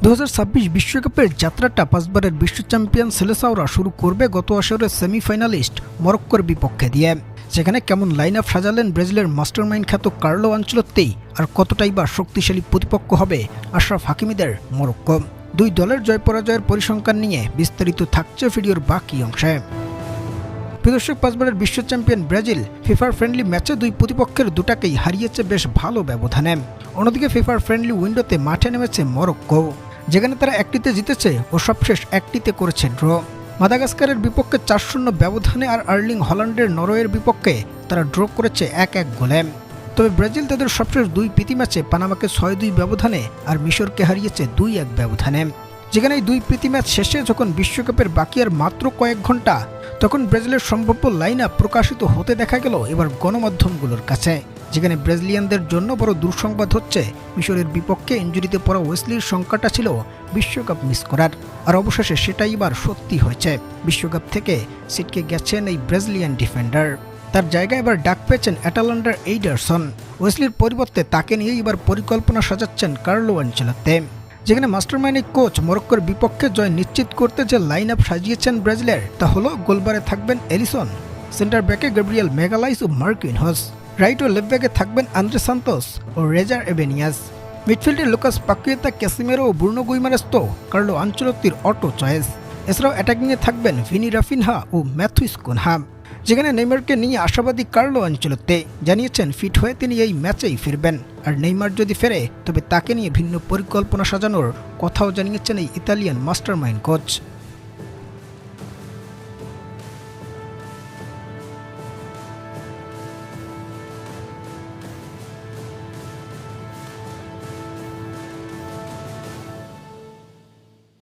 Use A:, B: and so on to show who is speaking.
A: 2026 বিশ্বকাপের যাত্রাটা পাঁচবারের বিশ্ব চ্যাম্পিয়ন সেলেসাওরা শুরু করবে গত আসরের সেমিফাইনালিস্ট মরক্কোর বিপক্ষে দিয়ে। সেখানে কেমন লাইন আপ সাজালেন ব্রাজিলের মাস্টারমাইন্ড খ্যাত কার্লো আনচেলত্তি, আর কতটাই বা শক্তিশালী প্রতিপক্ষ হবে আশরাফ হাকিমিদের মরক্কো। দুই দলের জয় পরাজয়ের পরিসংখ্যান নিয়ে বিস্তারিত থাকছে ভিডিওর বাকি অংশে। প্রদর্শক, পাঁচবারের বিশ্ব চ্যাম্পিয়ন ব্রাজিল ফিফার ফ্রেন্ডলি ম্যাচে দুই প্রতিপক্ষের দুটাকেই হারিয়েছে বেশ ভালো ব্যবধানে। অন্যদিকে ফিফার ফ্রেন্ডলি উইন্ডোতে মাঠে নেমেছে মরক্কো, যেখানে তারা একটিতে জিতেছে ও সবশেষ একটিতে করেছে ড্র। মাদাগাস্কারের বিপক্ষে 4-0 ব্যবধানে আর আর্লিং হল্যান্ডের নরওয়ের বিপক্ষে তারা ড্র করেছে 1-1 গোলে। তবে ব্রাজিল তাদের সবশেষ দুই প্রীতি ম্যাচে পানামাকে 6-2 ব্যবধানে আর মিশরকে হারিয়েছে 2-1 ব্যবধানে। যেখানে এই দুই প্রীতি ম্যাচ শেষে যখন বিশ্বকাপের বাকি আর মাত্র কয়েক ঘন্টা, তখন ব্রাজিলের সম্ভাব্য লাইন আপ প্রকাশিত হতে দেখা গেল এবার গণমাধ্যমগুলোর কাছে। যেখানে ব্রাজিলিয়ানদের জন্য বড় দুঃসংবাদ হচ্ছে, মিশরের বিপক্ষে ইনজুরিতে পড়া ওয়েসলির সংখ্যাটা ছিল বিশ্বকাপ মিস করার, আর অবশেষে সেটাই এবার সত্যি হয়েছে। বিশ্বকাপ থেকে ছিটকে গেছেন এই ব্রাজিলিয়ান ডিফেন্ডার। তার জায়গায় এবার ডাক পেয়েছেন অ্যাটালান্টার এইডারসন। ওয়েসলির পরিবর্তে তাকে নিয়ে এবার পরিকল্পনা সাজাচ্ছেন কার্লো আনচেলত্তি। যেখানে মাস্টারমাইন্ড কোচ মরক্কোর বিপক্ষে জয় নিশ্চিত করতে যে লাইন আপ সাজিয়েছেন ব্রাজিলের, তা হলো গোলবারে থাকবেন এলিসন, সেন্টার ব্যাকে গ্যাব্রিয়েল মেগালাইস ও মার্কিনহস, রাইট ও লেফট ব্যাকে থাকবেন আন্দ্রে সান্তোস ও রেজার এবেনিয়াস, মিডফিল্ডে লুকাস পাকুয়েতা, ক্যাসিমেরো ও ব্রুনো গুইমারেস তো কার্লো আনচেলত্তির অটো চয়েস। এছাড়াও অ্যাটাকিংয়ে থাকবেন ভিনি রাফিনহা ও ম্যাথুইস কুনহা। যেখানে নেইমারকে নিয়ে আশাবাদী কার্লো আনচেলত্তি জানিয়েছেন ফিট হয়ে তিনি এই ম্যাচেই ফিরবেন, আর নেইমার যদি ফেরে তবে তাকে নিয়ে ভিন্ন পরিকল্পনা সাজানোর কথাও জানিয়েছেন এই ইতালিয়ান মাস্টারমাইন্ড কোচ।